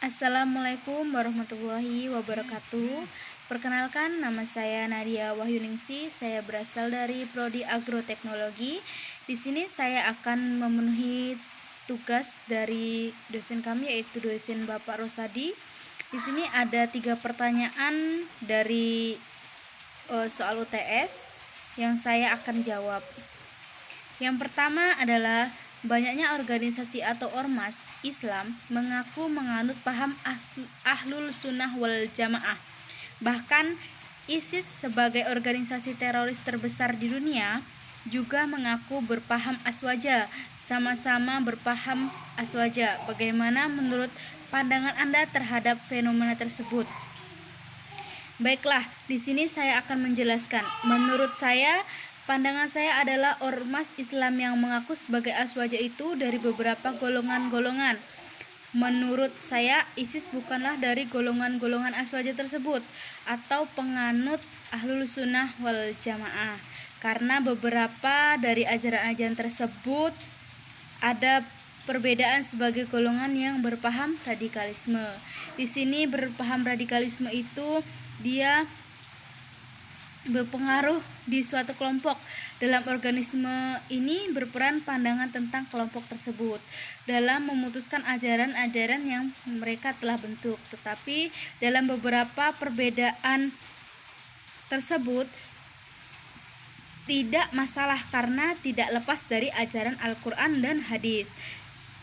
Assalamualaikum warahmatullahi wabarakatuh. Perkenalkan, nama saya Nadia Wahyuningsi. Saya berasal dari Prodi Agroteknologi. Di sini saya akan memenuhi tugas dari dosen kami, yaitu dosen Bapak Rosadi. Di sini ada 3 pertanyaan dari soal UTS yang saya akan jawab. Yang pertama adalah banyaknya organisasi atau ormas Islam mengaku menganut paham Ahlul Sunnah wal Jamaah. Bahkan ISIS sebagai organisasi teroris terbesar di dunia juga mengaku berpaham aswaja, sama-sama berpaham aswaja. Bagaimana menurut pandangan Anda terhadap fenomena tersebut? Baiklah, di sini saya akan menjelaskan. Menurut saya, pandangan saya adalah ormas Islam yang mengaku sebagai aswaja itu dari beberapa golongan-golongan. Menurut saya, ISIS bukanlah dari golongan-golongan aswaja tersebut atau penganut Ahlul Sunnah wal Jamaah, karena beberapa dari ajaran-ajaran tersebut ada perbedaan sebagai golongan yang berpaham radikalisme. Di sini berpaham radikalisme itu dia berpengaruh di suatu kelompok. Dalam organisme ini berperan pandangan tentang kelompok tersebut dalam memutuskan ajaran-ajaran yang mereka telah bentuk. Tetapi dalam beberapa perbedaan tersebut tidak masalah karena tidak lepas dari ajaran Al-Quran dan hadis.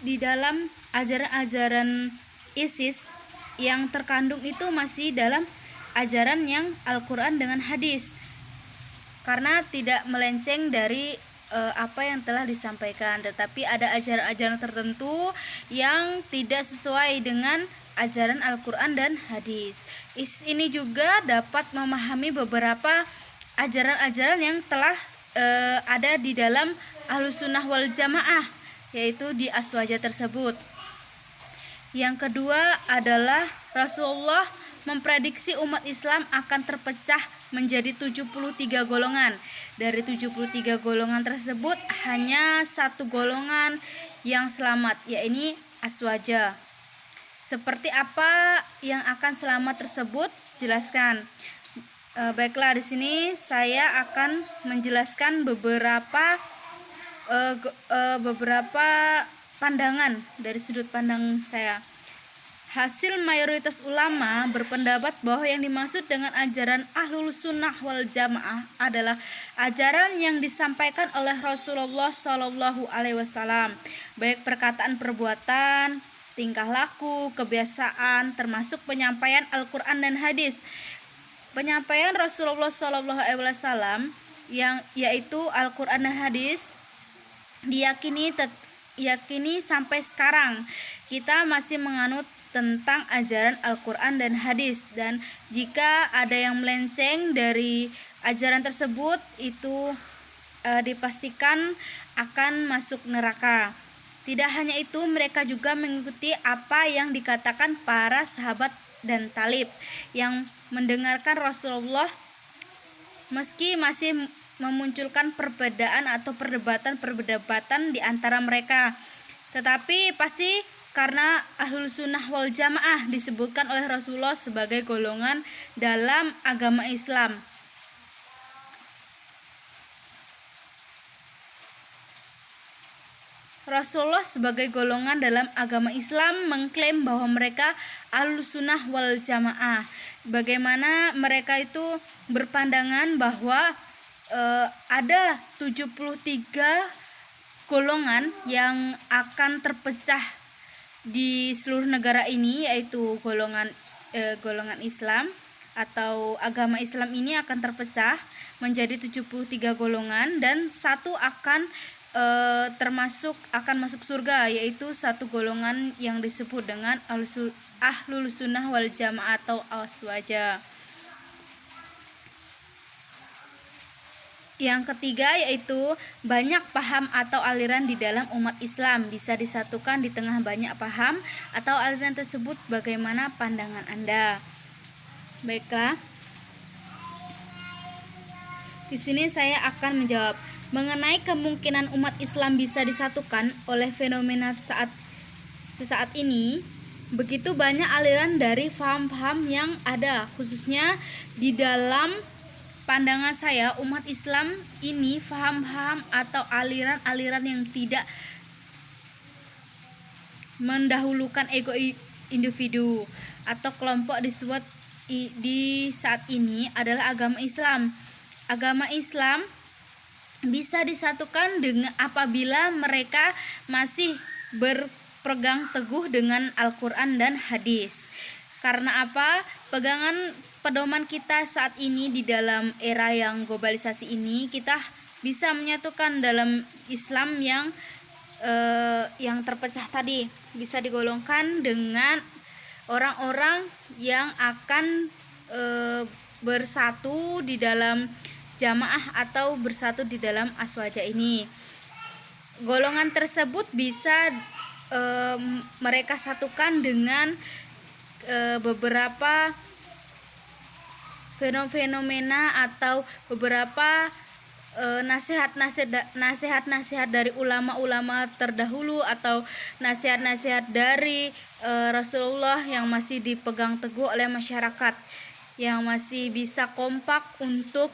Di dalam ajaran-ajaran ISIS yang terkandung itu masih dalam ajaran yang Al-Quran dengan hadis, karena tidak melenceng dari apa yang telah disampaikan. Tetapi ada ajaran-ajaran tertentu yang tidak sesuai dengan ajaran Al-Quran dan hadis. Ini juga dapat memahami beberapa ajaran-ajaran yang telah ada di dalam Ahlus Sunnah wal Jamaah, yaitu di aswaja tersebut. Yang kedua adalah Rasulullah memprediksi umat Islam akan terpecah menjadi 73 golongan. Dari 73 golongan tersebut hanya satu golongan yang selamat, yaitu aswaja. Seperti apa yang akan selamat tersebut? Jelaskan. Baiklah, di sini saya akan menjelaskan beberapa pandangan dari sudut pandang saya. Hasil mayoritas ulama berpendapat bahwa yang dimaksud dengan ajaran Ahlul Sunnah wal Jamaah adalah ajaran yang disampaikan oleh Rasulullah SAW, baik perkataan, perbuatan, tingkah laku, kebiasaan, termasuk penyampaian Al-Quran dan hadis. Penyampaian Rasulullah SAW yang yaitu Al-Quran dan hadis diyakini sampai sekarang kita masih menganut tentang ajaran Al-Quran dan hadis, dan jika ada yang melenceng dari ajaran tersebut itu dipastikan akan masuk neraka. Tidak hanya itu, mereka juga mengikuti apa yang dikatakan para sahabat dan talib yang mendengarkan Rasulullah, meski masih memunculkan perbedaan atau perdebatan di antara mereka. Tetapi pasti karena Ahlul Sunnah wal Jamaah disebutkan oleh Rasulullah sebagai golongan dalam agama Islam. Rasulullah sebagai golongan dalam agama Islam mengklaim bahwa mereka Ahlus Sunnah wal Jamaah. Bagaimana mereka itu berpandangan bahwa ada 73 golongan yang akan terpecah di seluruh negara ini, yaitu golongan Islam atau agama Islam ini akan terpecah menjadi 73 golongan, dan satu akan masuk surga, yaitu satu golongan yang disebut dengan Ahlul Sunnah wal Jamaah atau aswaja. Yang ketiga yaitu banyak paham atau aliran di dalam umat Islam bisa disatukan di tengah banyak paham atau aliran tersebut. Bagaimana pandangan Anda? Baiklah, di sini saya akan menjawab mengenai kemungkinan umat Islam bisa disatukan oleh fenomena sesaat ini. Begitu banyak aliran dari paham-paham yang ada, khususnya di dalam pandangan saya umat Islam ini paham-paham atau aliran-aliran yang tidak mendahulukan ego individu atau kelompok disebut di saat ini adalah agama Islam. Agama Islam bisa disatukan dengan apabila mereka masih berpegang teguh dengan Al-Quran dan hadis. Karena apa? Pedoman kita saat ini di dalam era yang globalisasi ini, kita bisa menyatukan dalam Islam yang terpecah tadi, bisa digolongkan dengan orang-orang yang akan bersatu di dalam jamaah atau bersatu di dalam aswaja ini. Golongan tersebut bisa mereka satukan dengan beberapa fenomena atau beberapa nasihat-nasihat dari ulama-ulama terdahulu atau nasihat-nasihat dari Rasulullah yang masih dipegang teguh oleh masyarakat, yang masih bisa kompak untuk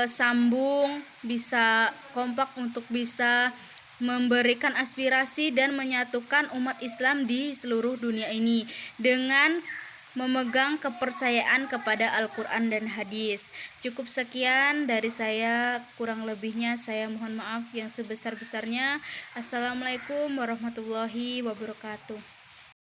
sambung, bisa kompak untuk bisa memberikan aspirasi dan menyatukan umat Islam di seluruh dunia ini dengan memegang kepercayaan kepada Al-Quran dan hadis. Cukup sekian dari saya, kurang lebihnya saya mohon maaf yang sebesar-besarnya. Assalamualaikum warahmatullahi wabarakatuh.